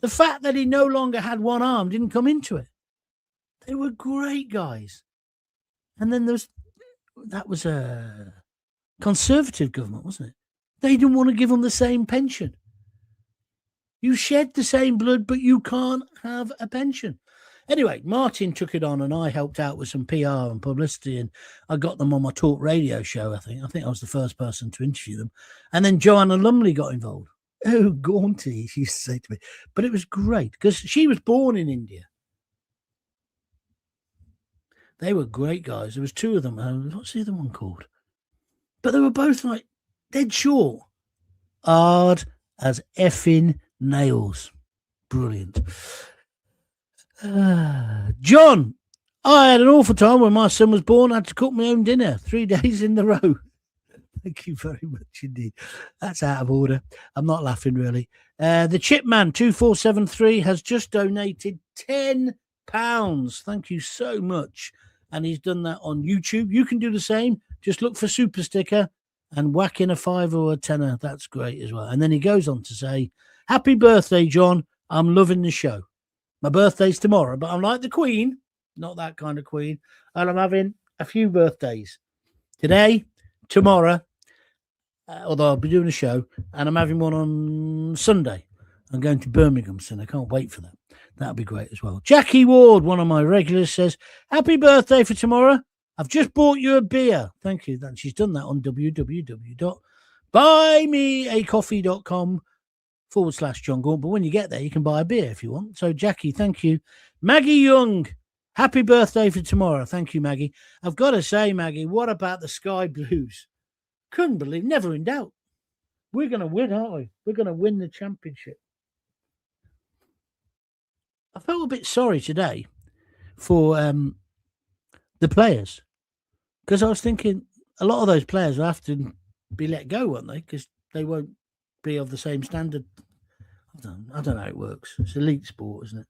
The fact that he no longer had one arm didn't come into it. They were great guys. And then that was a Conservative government, wasn't it? They didn't want to give them the same pension. You shed the same blood, but you can't have a pension. Anyway, Martin took it on and I helped out with some PR and publicity, and I got them on my talk radio show, I think. I think I was the first person to interview them. And then Joanna Lumley got involved. Oh, Gaunty, she used to say to me. But it was great because she was born in India. They were great guys. There was two of them. What's the other one called? But they were both like dead short. Hard as effing nails. Brilliant. John, I had an awful time when my son was born. I had to cook my own dinner 3 days in a row. Thank you very much indeed. That's out of order. I'm not laughing really. The Chipman 2473 has just donated £10. Thank you so much. And he's done that on YouTube. You can do the same. Just look for Super Sticker and whack in a £5 or a £10. That's great as well. And then he goes on to say, happy birthday, John. I'm loving the show. My birthday's tomorrow, but I'm like the Queen, not that kind of Queen. And I'm having a few birthdays today, tomorrow, although I'll be doing a show, and I'm having one on Sunday. I'm going to Birmingham soon. I can't wait for that. That'll be great as well. Jackie Ward, one of my regulars, says, happy birthday for tomorrow. I've just bought you a beer. Thank you. And she's done that on www.buymeacoffee.com/John Gaunt. But when you get there, you can buy a beer if you want. So, Jackie, thank you. Maggie Young, happy birthday for tomorrow. Thank you, Maggie. I've got to say, Maggie, what about the Sky Blues? Couldn't believe, never in doubt. We're going to win, aren't we? We're going to win the championship. I felt a bit sorry today for the players because I was thinking a lot of those players will have to be let go, won't they? Because they won't be of the same standard. I don't know how it works. It's elite sport, isn't it?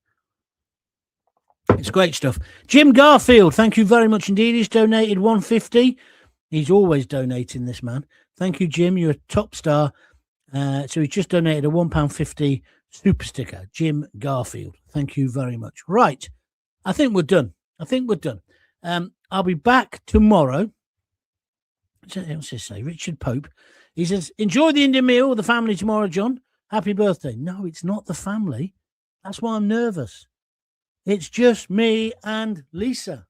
It's great stuff. Jim Garfield, thank you very much indeed. He's donated $150. He's always donating, this man. Thank you, Jim. You're a top star. So he's just donated a £1.50 super sticker. Jim Garfield, thank you very much. Right. I think we're done. I'll be back tomorrow. What's this say? Richard Pope. He says, enjoy the Indian meal with the family tomorrow, John. Happy birthday. No, it's not the family. That's why I'm nervous. It's just me and Lisa.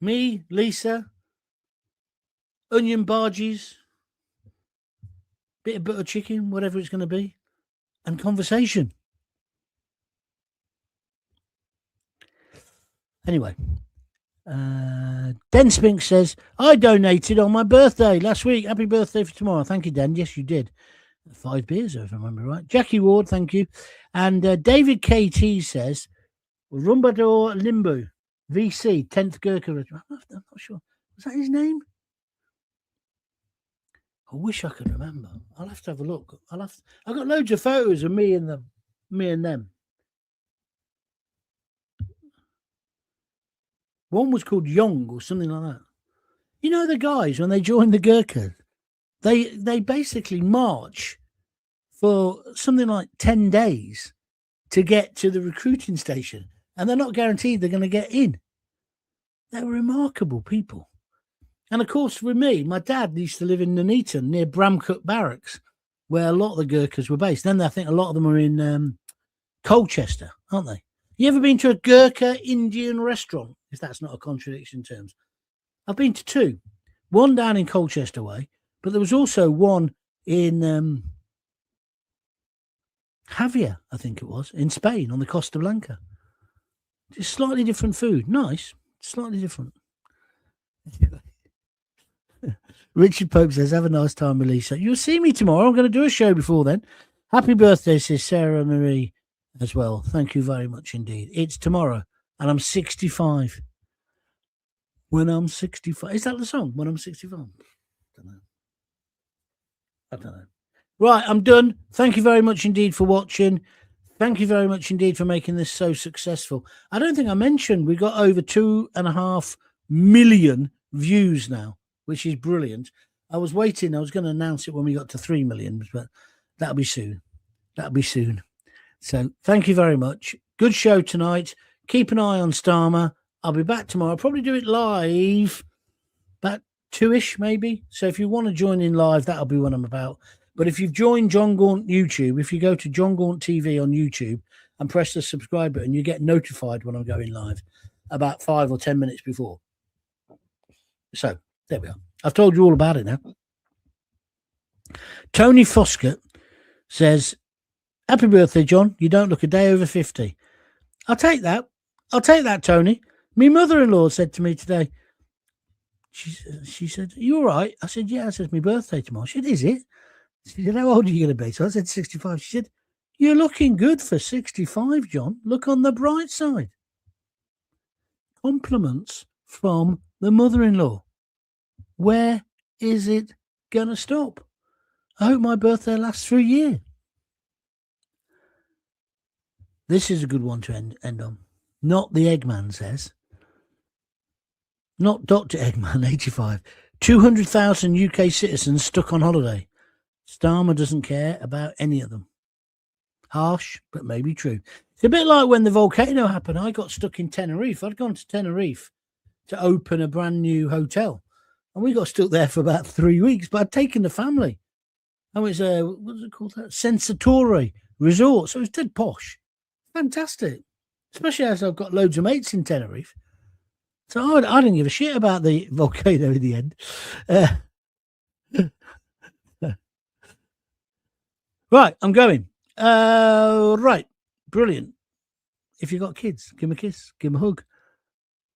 Me, Lisa, onion barges, bit of butter chicken, whatever it's going to be, and conversation. Anyway, Den Spink says, I donated on my birthday last week. Happy birthday for tomorrow. Thank you, Den. Yes, you did. 5 beers, if I remember right. Jackie Ward, thank you. And David KT says, Rumbador Limbu, VC, 10th Gurkha Regiment. I'm not sure. Was that his name? I wish I could remember. I'll have to have a look. I've got loads of photos of me and them. One was called Yong or something like that. You know the guys, when they join the Gurkha, they basically march for something like 10 days to get to the recruiting station. And they're not guaranteed they're going to get in. They're remarkable people. And of course, with me, my dad used to live in Nuneaton near Bramcote Barracks, where a lot of the Gurkhas were based. Then I think a lot of them are in Colchester, aren't they? You ever been to a Gurkha Indian restaurant? If that's not a contradiction in terms. I've been to 2. One down in Colchester way, but there was also one in Javier, I think it was, in Spain on the Costa Blanca. Just slightly different food. Nice. Slightly different. Richard Pope says, have a nice time, Elisa. You'll see me tomorrow. I'm going to do a show before then. Happy birthday, says Sarah Marie as well. Thank you very much indeed. It's tomorrow and I'm 65. When I'm 65. Is that the song? When I'm 65? I don't know. Right, I'm done. Thank you very much indeed for watching. Thank you very much indeed for making this so successful. I don't think I mentioned we got over 2.5 million views now, which is brilliant. I was waiting. I was going to announce it when we got to 3 million, but that'll be soon. That'll be soon. So thank you very much. Good show tonight. Keep an eye on Starmer. I'll be back tomorrow. I'll probably do it live about 2-ish maybe. So if you want to join in live, that'll be what I'm about. But if you've joined John Gaunt YouTube, if you go to John Gaunt TV on YouTube and press the subscribe button, you get notified when I'm going live about 5 or 10 minutes before. So there we are. I've told you all about it now. Tony Foskett says, happy birthday, John. You don't look a day over 50. I'll take that. I'll take that, Tony. My mother-in-law said to me today, she said, are you all right? I said, yeah. I said, it's my birthday tomorrow. She said, is it? She said, how old are you going to be? So I said, 65. She said, you're looking good for 65, John. Look on the bright side. Compliments from the mother-in-law. Where is it going to stop? I hope my birthday lasts for a year. This is a good one to end on. Not the Eggman says. Not Dr. Eggman, 85. 200,000 UK citizens stuck on holiday. Starmer doesn't care about any of them. Harsh, but maybe true. It's a bit like when the volcano happened. I got stuck in Tenerife. I'd gone to Tenerife to open a brand new hotel. And we got stuck there for about 3 weeks. But I'd taken the family. And it was, what was it called? Sensatore Resort. So it was dead posh. Fantastic. Especially as I've got loads of mates in Tenerife. So I didn't give a shit about the volcano in the end. Right, I'm going. Right, brilliant. If you've got kids, give them a kiss, give them a hug.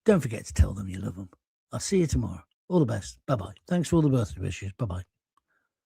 Don't forget to tell them you love them. I'll see you tomorrow. All the best. Bye-bye. Thanks for all the birthday wishes. Bye-bye.